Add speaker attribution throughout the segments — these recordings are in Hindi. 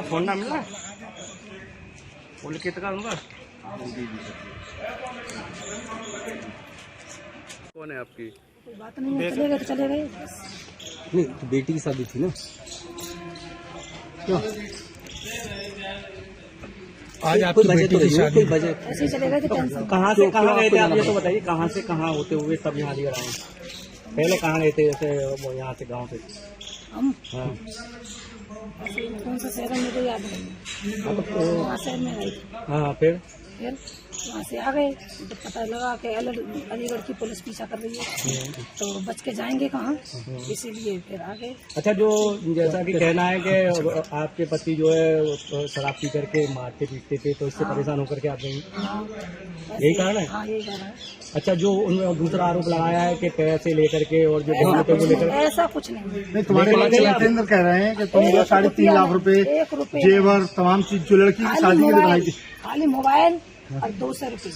Speaker 1: फोन ना मिला बोले कितना दूंगा। कौन है आपकी?
Speaker 2: कोई बात नहीं, चले गए तो चले गए।
Speaker 3: नहीं तो बेटी की शादी थी ना। क्यों
Speaker 4: आज आपकी बेटी की शादी?
Speaker 2: ऐसे ही चले गए थे। टेंशन
Speaker 1: कहाँ से कहाँ गए थे आप ये तो बताइए, कहाँ से कहाँ होते हुए तब यहाँ लेकर आए? पहले कहाँ गए थे जैसे यहाँ से गाँव से?
Speaker 2: हम
Speaker 1: हाँ
Speaker 2: कौन सा शहर में तो याद नहीं, वहाँ शहर में गए थे।
Speaker 1: हाँ फिर
Speaker 2: वहाँ से आ गए तो पता लगा कि अलीगढ़ की पुलिस पीछा कर रही है, तो बच के जाएंगे कहाँ, इसीलिए फिर आ गए।
Speaker 1: अच्छा, जो जैसा कि कहना है कि आपके पति जो है शराब पी करके मारते पीटते थे, तो इससे परेशान होकर के आप गई, यही कारण है?
Speaker 2: हाँ यही कारण है।
Speaker 1: अच्छा, जो उन्होंने दूसरा आरोप लगाया है कि पैसे लेकर के और जो को लेकर,
Speaker 2: ऐसा कुछ नहीं।
Speaker 4: तुम्हारे सत्येंद्र कह रहे हैं कि तुम 3.5 लाख रुपए जेवर तमाम चीज जो लड़की की शादी के लिए बनाई थी,
Speaker 2: खाली मोबाइल और 200 रुपये,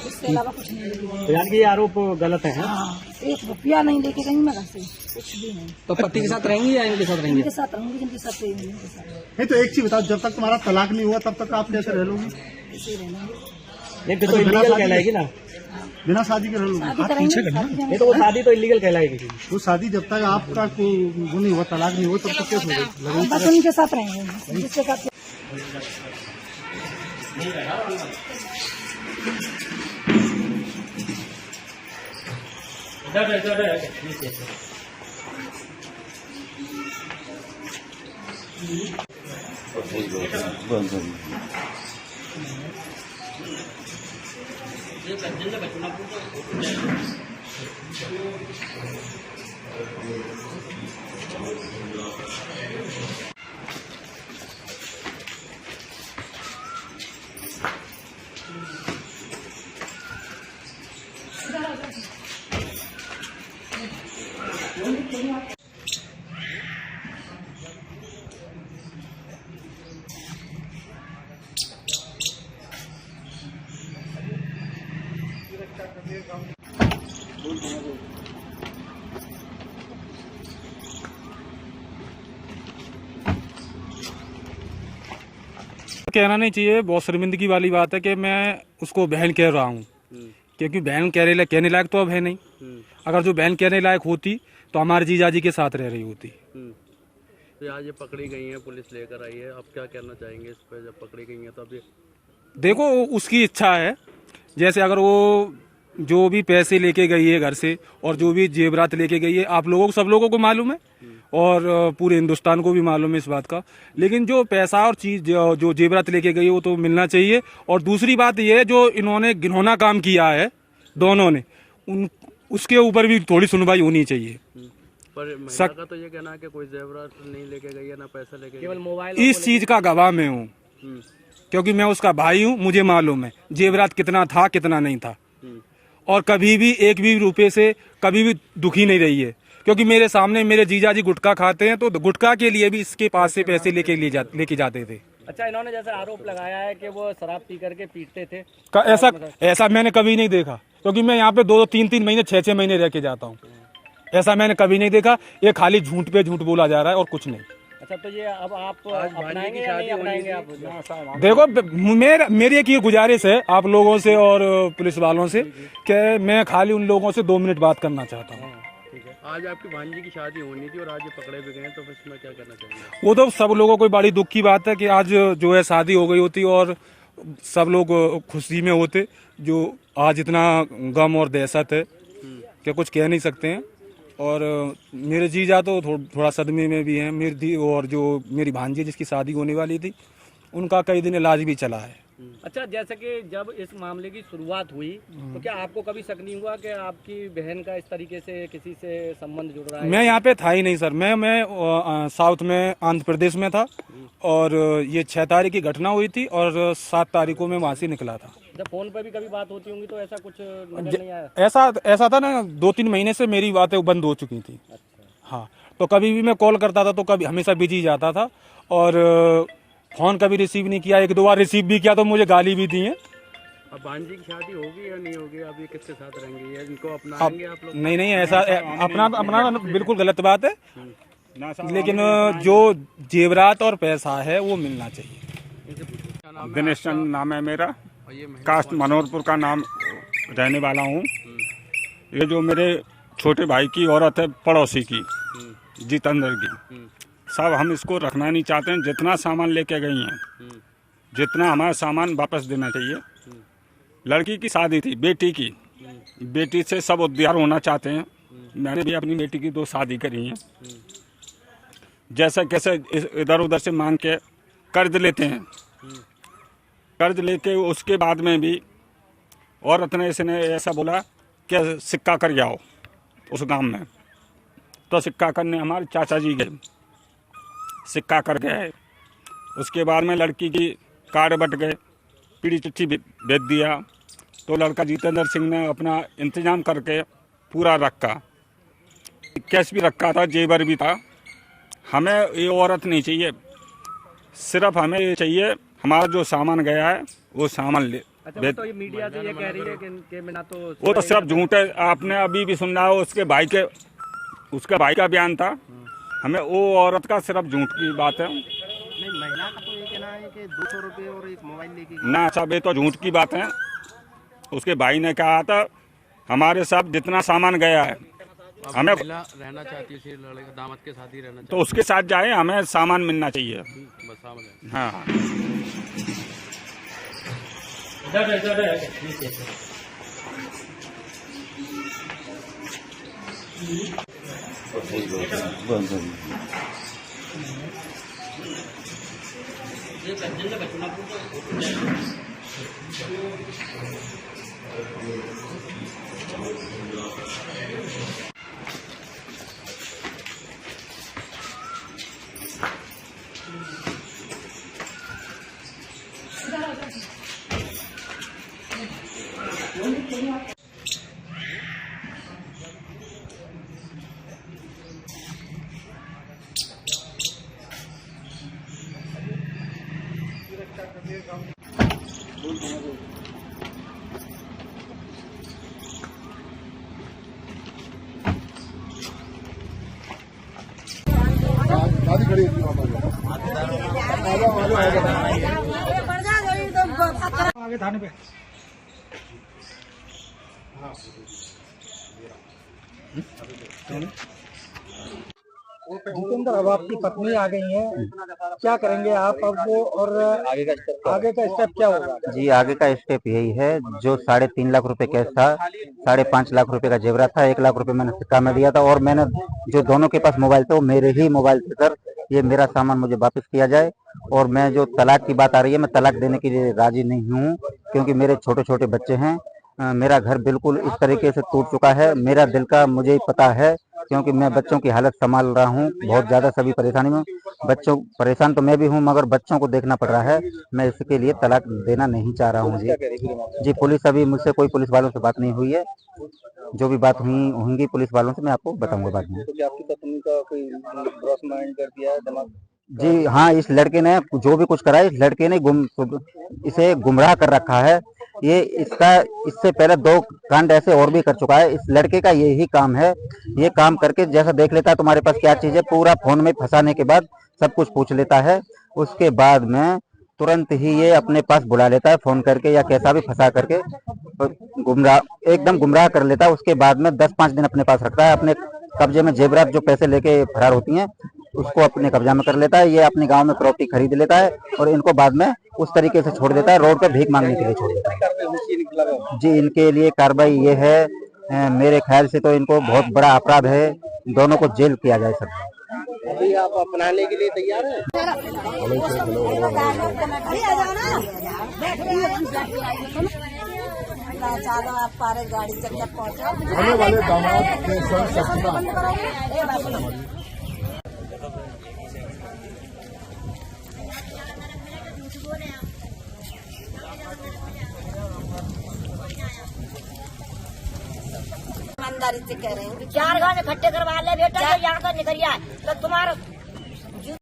Speaker 2: इसके अलावा कुछ नहीं।
Speaker 1: यानी कि ये आरोप गलत है?
Speaker 2: हाँ, 1 रुपया नहीं लेके गई मैं घर से, कुछ भी नहीं।
Speaker 3: तो पति के साथ रहेंगी या इनके साथ रहेंगी?
Speaker 2: इनके साथ रहूंगी, इनके साथ रहेंगी, इनके साथ।
Speaker 4: नहीं तो एक चीज बताओ, जब तक तुम्हारा तलाक नहीं हुआ तब तक आप कैसे रह लोगी?
Speaker 2: ऐसे ही रहना,
Speaker 1: नहीं तो इलीगल कहलाएगी ना,
Speaker 4: बिना शादी के रह लोगी?
Speaker 2: शादी करेंगे।
Speaker 1: नहीं तो वो शादी तो इलीगल कहलाएगी।
Speaker 4: वो शादी जब तक आपका वो नहीं हुआ, तलाक नहीं हुआ, तब तक कैसे होगी?
Speaker 2: बस उनके साथ रहेंगे, जिसके साथ।
Speaker 5: कहना नहीं चाहिए, बहुत शर्मिंदगी वाली बात है कि मैं उसको बहन कह रहा हूँ, क्योंकि बहन कहने लायक तो अब है नहीं। अगर जो बहन कहने लायक होती तो हमारे जीजाजी के साथ रह रही होती।
Speaker 1: तो आज ये पकड़ी गई है, पुलिस लेकर आई है, आप क्या कहना चाहेंगे इस पर? जब पकड़ी गई है तब ये
Speaker 5: देखो उसकी इच्छा है, जैसे अगर वो जो भी पैसे लेके गई है घर से और जो भी जेवरात लेके गई है, आप लोगों को, सब लोगों को मालूम है और पूरे हिंदुस्तान को भी मालूम है इस बात का। लेकिन जो पैसा और चीज जो जेवरात लेके गई है वो तो मिलना चाहिए। और दूसरी बात ये है, जो इन्होंने घिनौना काम किया है दोनों ने, उसके ऊपर भी थोड़ी सुनवाई होनी चाहिए।
Speaker 1: पर महिला का तो ये कहना है कि कोई जेवरात नहीं लेके गई है, ना पैसा लेके, केवल मोबाइल।
Speaker 5: इस चीज का गवाह मैं हूँ, क्योंकि मैं उसका भाई हूँ, मुझे मालूम है जेवरात कितना था कितना नहीं था। और कभी भी एक भी रुपए से कभी भी दुखी नहीं रही है, क्योंकि मेरे सामने मेरे जीजाजी गुटखा खाते हैं, तो गुटखा के लिए भी इसके पास से पैसे लेके जाते थे।
Speaker 1: अच्छा, इन्होंने जैसे आरोप लगाया है कि वो शराब पी करके पीटते थे,
Speaker 5: ऐसा मैंने कभी नहीं देखा, क्योंकि मैं यहाँ पे 2-3 महीने 6 महीने रह के जाता हूँ। ऐसा मैंने कभी नहीं देखा। ये खाली झूठ पे झूठ बोला जा रहा है और कुछ नहीं।
Speaker 1: अच्छा, तो ये अब आप अपनाएंगे या नहीं अपनाएंगे? आप
Speaker 5: देखो, मेरी एक ये गुजारिश है आप लोगों से और पुलिस वालों से कि मैं खाली उन लोगों से 2 मिनट बात करना चाहता हूँ।
Speaker 1: आज आपकी भांजी की शादी होनी थी और आज ये पकड़े भी गए, तो इसमें क्या करना चाहिए?
Speaker 5: वो तो सब लोगों को बड़ी दुख की बात है कि आज जो है शादी हो गई होती और सब लोग खुशी में होते। जो आज इतना गम और दहशत है कि कुछ कह नहीं सकते हैं। और मेरे जीजा तो थोड़ा सदमे में भी हैं। मेरी और जो मेरी भांजी जिसकी शादी होने वाली थी, उनका कई दिन इलाज भी चला है।
Speaker 1: अच्छा, जैसे कि जब इस मामले की शुरुआत हुई तो क्या आपको कभी शक नहीं हुआ कि आपकी बहन का इस तरीके से किसी से संबंध जुड़ रहा है?
Speaker 5: मैं यहाँ पे था ही नहीं सर। मैं साउथ में आंध्र प्रदेश में था और ये 6 तारीख की घटना हुई थी और 7 तारीख को मैं वहाँ से निकला था।
Speaker 1: जब फोन पर भी कभी बात होती होंगी तो ऐसा कुछ नजर नहीं आया?
Speaker 5: ऐसा था ना, 2-3 महीने से मेरी बातें बंद हो चुकी थी।
Speaker 1: अच्छा।
Speaker 5: हाँ, तो कभी भी मैं कॉल करता था तो कभी हमेशा बिजी जाता था और फोन कभी रिसीव नहीं किया। 1-2 बार रिसीव भी किया तो मुझे गाली भी दी है।
Speaker 1: अब भांजी की शादी होगी या नहीं होगी? अब ये किसके साथ रहेंगे? इनको अपनाएंगे आप लोग?
Speaker 5: नहीं, ऐसा अपना बिल्कुल गलत बात है। लेकिन जो जेवरात और पैसा है वो मिलना चाहिए।
Speaker 6: दिनेश चंद नाम है मेरा, कास्ट मनोहरपुर का नाम रहने वाला हूँ। ये जो मेरे छोटे भाई की औरत है, पड़ोसी की, जितेंद्र की, सब हम इसको रखना नहीं चाहते हैं। जितना सामान लेके गई हैं, जितना हमारा सामान वापस देना चाहिए। लड़की की शादी थी, बेटी की, बेटी से सब उद्धार होना चाहते हैं। मैंने भी अपनी बेटी की 2 शादी करी हैं। जैसे कैसे इधर उधर से मांग के कर्ज लेते हैं, कर्ज लेके उसके बाद में भी औरत ने इसने ऐसा बोला कि सिक्का कर जाओ उस गांव में। तो सिक्का करने हमारे चाचा जी गए, सिक्का कर गए। उसके बाद में लड़की की कार्ड बट गए, पीढ़ी चिट्ठी भेज दिया। तो लड़का जितेंद्र सिंह ने अपना इंतजाम करके पूरा रखा, कैश भी रखा था, जेवर भी था। हमें ये औरत नहीं चाहिए, सिर्फ हमें ये चाहिए हमारा जो सामान गया है वो सामान ले।
Speaker 1: अच्छा, तो ये मीडिया से ये कह रही है कि बिना तो
Speaker 6: वो तो सिर्फ झूठ है। आपने अभी भी सुन रहा हो, उसके भाई का बयान था। हमें वो औरत का सिर्फ झूठ की बात है।
Speaker 3: नहीं, महिला का तो ये कहना है कि 200 रुपए और एक मोबाइल लेके
Speaker 6: ना सब, ये तो झूठ की बात है। उसके भाई ने कहा था हमारे साथ जितना सामान गया है हमें
Speaker 3: रहना चाहती है, लड़के दामाद के साथ ही रहना
Speaker 6: तो उसके साथ जाए, हमें सामान मिलना चाहिए।
Speaker 3: बस सामान।
Speaker 6: हाँ,
Speaker 4: गाड़ी खड़ी है वहाँ पर। आगे थाने पे। जितेंद्र, अब आपकी पत्नी आ गई है, क्या करेंगे आप अब वो, और आगे का स्टेप क्या होगा?
Speaker 7: जी, आगे का स्टेप यही है, जो 3.5 लाख रुपए कैश था, 5.5 लाख रुपए का जेवरात था, 1 लाख रुपए मैंने सिक्का में दिया था, और मैंने जो दोनों के पास मोबाइल थे वो मेरे ही मोबाइल से सर ये मेरा सामान मुझे वापस किया जाए। और मैं जो तलाक की बात आ रही है, मैं तलाक देने के लिए राजी नहीं हूँ, क्योंकि मेरे छोटे छोटे बच्चे हैं। मेरा घर बिल्कुल इस तरीके से टूट चुका है। मेरा दिल का मुझे ही पता है, क्योंकि मैं बच्चों की हालत संभाल रहा हूँ बहुत ज्यादा, सभी परेशानी में। बच्चों परेशान तो मैं भी हूँ, मगर बच्चों को देखना पड़ रहा है। मैं इसके लिए तलाक देना नहीं चाह रहा हूँ जी। पुलिस, अभी मुझसे कोई पुलिस वालों से बात नहीं हुई है। जो भी बात होंगी पुलिस वालों से मैं आपको बताऊंगा बाद में।
Speaker 3: आपकी पत्नी का कोई क्रॉस माइंड कर दिया है दिमाग?
Speaker 7: जी हाँ, इस लड़के ने जो भी कुछ करा है, इस लड़के ने इसे गुमराह कर रखा है। ये इससे पहले 2 कांड ऐसे और भी कर चुका है। इस लड़के का यही काम है, ये काम करके जैसा देख लेता है तुम्हारे पास क्या चीज है, पूरा फोन में फंसाने के बाद सब कुछ पूछ लेता है। उसके बाद में तुरंत ही ये अपने पास बुला लेता है फोन करके, या कैसा भी फंसा करके एकदम गुमराह कर लेता है। उसके बाद में 10-5 दिन अपने पास रखता है। अपने कब्जे में जेवरात जो पैसे लेके फरार होती हैं उसको अपने कब्जा में कर लेता है। ये अपने गांव में प्रॉपर्टी खरीद लेता है और इनको बाद में उस तरीके से छोड़ देता है, रोड पे भीख मांगने के लिए छोड़ देता है जी। इनके लिए कार्रवाई ये है, मेरे ख्याल से तो इनको बहुत बड़ा अपराध है, दोनों को जेल किया जाए सर।
Speaker 3: अभी आप अपनाने के लिए तैयार हैं?
Speaker 2: चलो आप पारे गाड़ी चल पहुँचो।
Speaker 4: होने वाले दामाद के संग ससुरा
Speaker 2: ईमानदारी से कह रहे हैं।
Speaker 8: 4 गांव इकट्ठे करवा ले बेटा, यहाँ का निकलिया तो तुम्हारा